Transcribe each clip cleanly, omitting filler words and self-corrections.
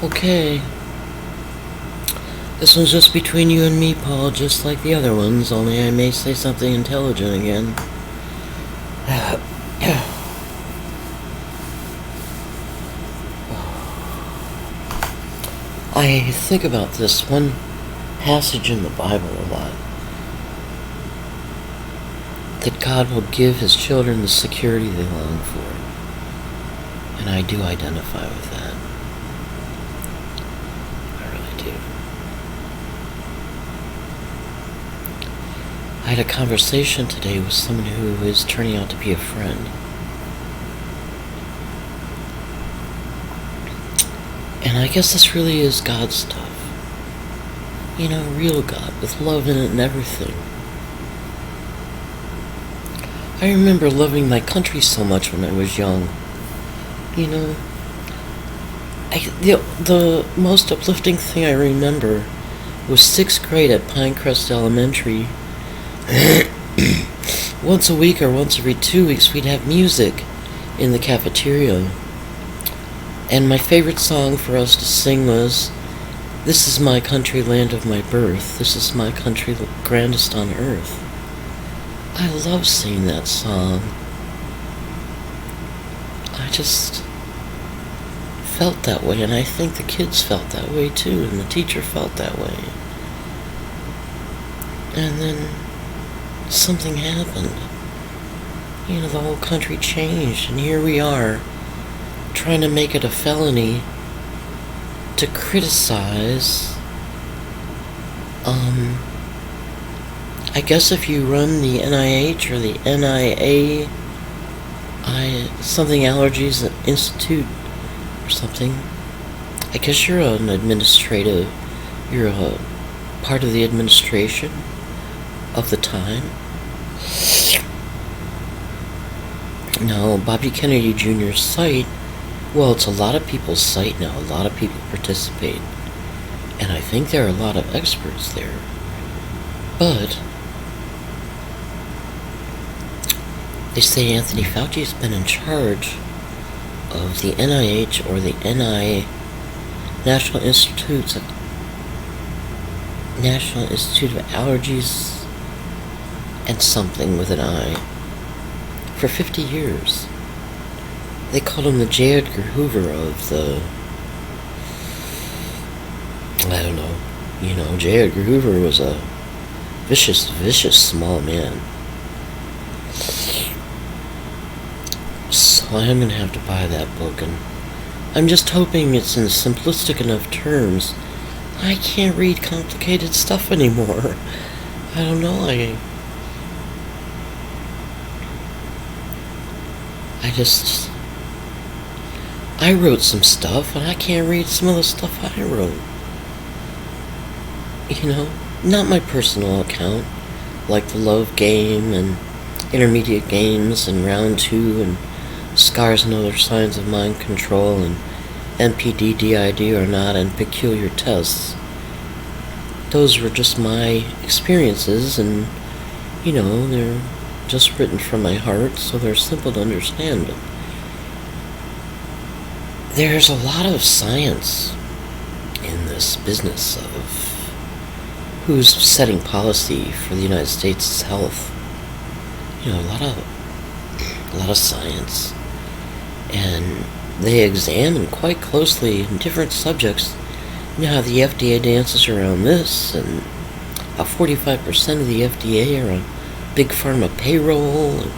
Okay. This one's just between you and me, Paul, just like the other ones, only I may say something intelligent again. I think about this one passage in the Bible a lot. That God will give His children the security they long for. And I do identify with that. I really do. I had a conversation today with someone who is turning out to be a friend. And I guess this really is God's stuff. You know, real God, with love in it and everything. I remember loving my country so much when I was young. You know, the most uplifting thing I remember was 6th grade at Pinecrest Elementary. Once a week or once every 2 weeks, we'd have music in the cafeteria. And my favorite song for us to sing was, "This is my country, land of my birth. This is my country, grandest on earth." I love singing that song. I just felt that way, and I think the kids felt that way too, and the teacher felt that way. And then something happened. You know, the whole country changed, and here we are, trying to make it a felony to criticize, I guess if you run the NIH or the NIA, something Allergies Institute or something, I guess you're a part of the administration of the time. No, Bobby Kennedy Jr.'s site, well, it's a lot of people's site now. A lot of people participate. And I think there are a lot of experts there. But they say Anthony Fauci has been in charge of the NIH or the NIA, National Institute of Allergies and something with an I, for 50 years. They called him the J. Edgar Hoover of the, I don't know, you know, J. Edgar Hoover was a vicious, vicious small man. So I am going to have to buy that book, and I'm just hoping it's in simplistic enough terms. I can't read complicated stuff anymore. I don't know, I wrote some stuff, and I can't read some of the stuff I wrote. You know, not my personal account, like the Love Game and Intermediate Games and Round 2 and Scars and Other Signs of Mind Control and NPD, DID or Not and Peculiar Tests. Those were just my experiences, and, you know, they're just written from my heart, so they're simple to understand. But there's a lot of science in this business of who's setting policy for the United States' health. You know, a lot of science. And they examine quite closely in different subjects, you know, how the FDA dances around this, and how 45% of the FDA are on big pharma payroll, and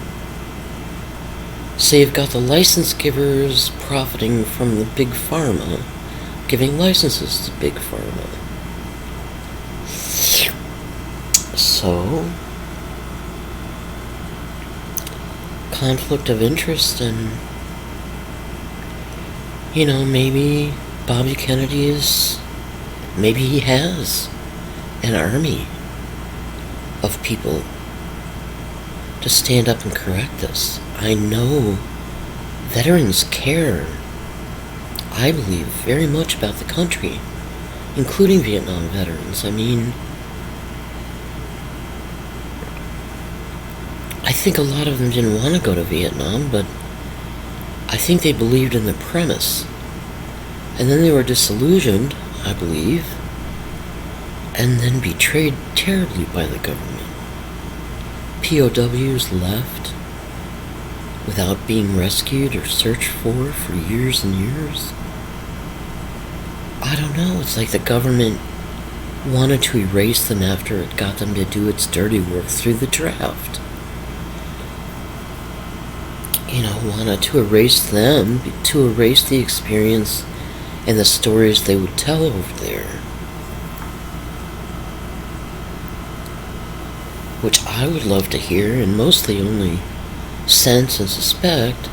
so you've got the license givers profiting from the big pharma, giving licenses to big pharma. So, conflict of interest, and, you know, maybe Bobby Kennedy maybe he has an army of people to stand up and correct this. I know veterans care, I believe, very much about the country, including Vietnam veterans. I mean, I think a lot of them didn't want to go to Vietnam, but I think they believed in the premise And then they were disillusioned, I believe, and then betrayed terribly by the government. POWs left without being rescued or searched for years and years. I don't know, it's like the government wanted to erase them after it got them to do its dirty work through the draft. Wanted to erase them, to erase the experience and the stories they would tell over there. Which I would love to hear, and mostly only sense and suspect,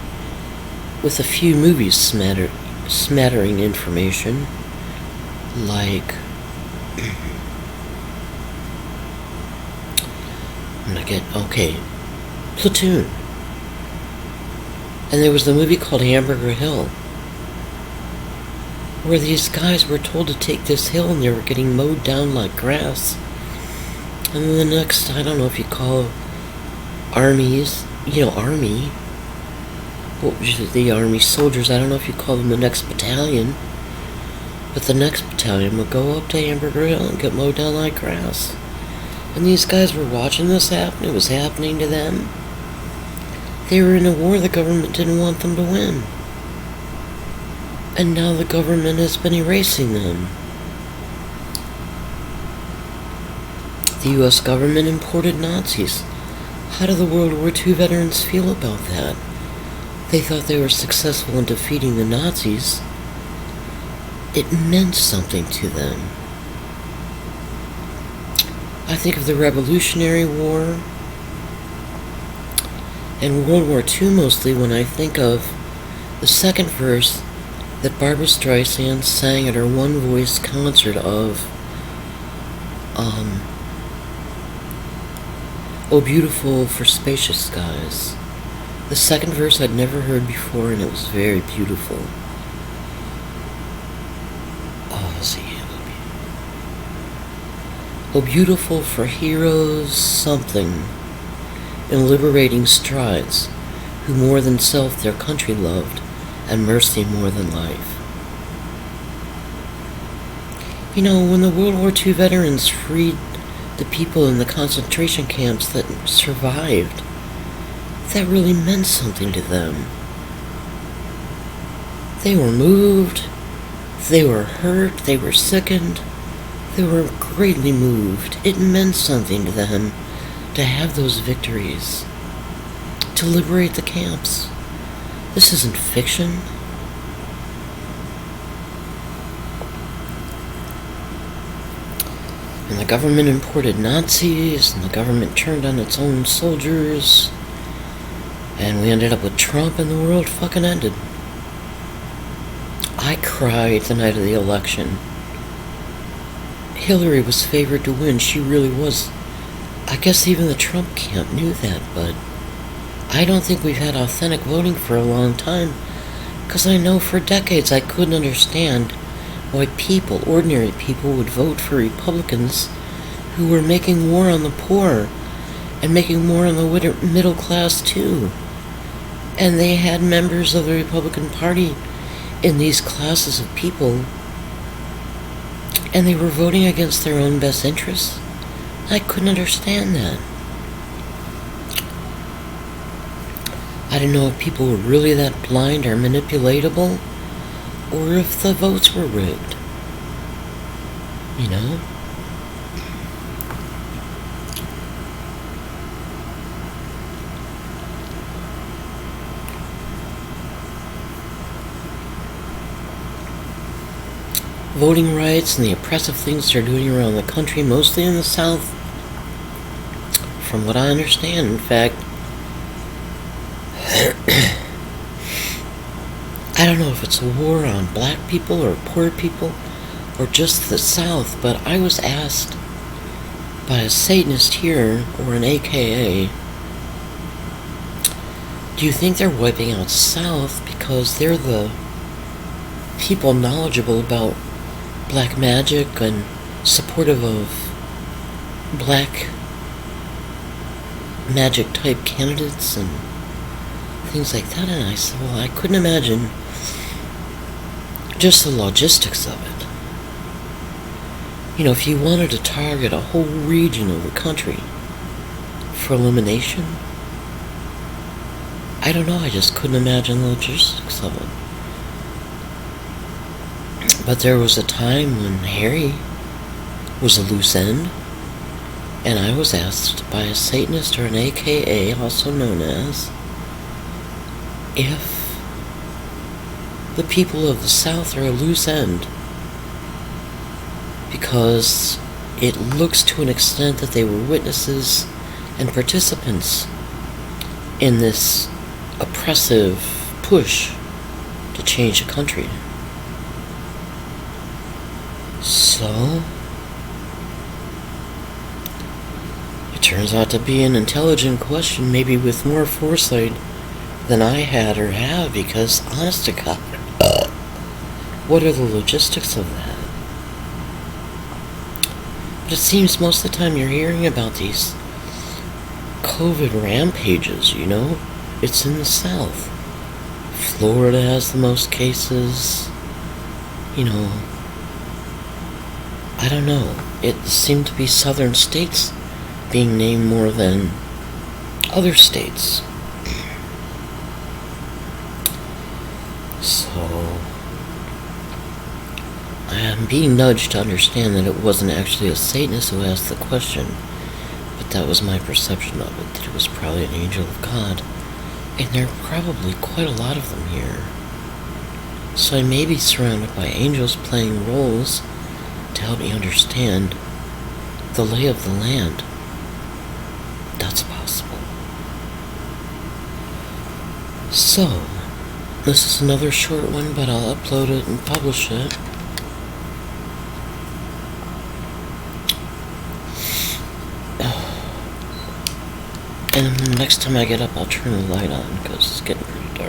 with a few movies smattering information, like Platoon. And there was the movie called Hamburger Hill, where these guys were told to take this hill and they were getting mowed down like grass. And then the next, I don't know if you call armies, army, what was it, the army soldiers, I don't know if you call them the next battalion, but the next battalion would go up to Hamburger Hill and get mowed down like grass. And these guys were watching this happen. It was happening to them. They were in a war the government didn't want them to win. And now the government has been erasing them. The U.S. government imported Nazis. How do the World War II veterans feel about that? They thought they were successful in defeating the Nazis. It meant something to them. I think of the Revolutionary War and World War II mostly when I think of the second verse that Barbra Streisand sang at her one-voice concert of Oh Beautiful for Spacious Skies. The second verse I'd never heard before, and it was very beautiful. Oh, beautiful for heroes something in liberating strides, who more than self their country loved, and mercy more than life. When the World War II veterans freed the people in the concentration camps that survived, that really meant something to them. They were moved, they were hurt, they were sickened, they were greatly moved. It meant something to them to have those victories, to liberate the camps. This isn't fiction. And the government imported Nazis, and the government turned on its own soldiers, and we ended up with Trump, and the world fucking ended. I cried the night of the election. Hillary was favored to win. She really was. I guess even the Trump camp knew that, but I don't think we've had authentic voting for a long time, because I know for decades I couldn't understand why ordinary people, would vote for Republicans who were making war on the poor and making war on the middle class too. And they had members of the Republican Party in these classes of people, and they were voting against their own best interests. I couldn't understand that. I didn't know if people were really that blind or manipulatable, or if the votes were rigged. Voting rights and the oppressive things they're doing around the country, mostly in the South, from what I understand. In fact, I don't know if it's a war on black people or poor people or just the South, but I was asked by a Satanist here, or an AKA, do you think they're wiping out South because they're the people knowledgeable about black magic and supportive of black magic type candidates and things like that? And I said, well, I couldn't imagine just the logistics of it. You know, if you wanted to target a whole region of the country for elimination, I don't know, I just couldn't imagine the logistics of it. But there was a time when Harry was a loose end, and I was asked by a Satanist, or an AKA, also known as, if the people of the South are a loose end because it looks to an extent that they were witnesses and participants in this oppressive push to change the country. So, it turns out to be an intelligent question, maybe with more foresight than I had or have, because, honest to God, what are the logistics of that? But it seems most of the time you're hearing about these COVID rampages, you know? It's in the South. Florida has the most cases. You know, I don't know. It seemed to be southern states being named more than other states. So, I am being nudged to understand that it wasn't actually a Satanist who asked the question, but that was my perception of it, that it was probably an angel of God. And there are probably quite a lot of them here. So I may be surrounded by angels playing roles to help me understand the lay of the land. That's possible. So, this is another short one, but I'll upload it and publish it. And next time I get up, I'll turn the light on, because it's getting pretty dark.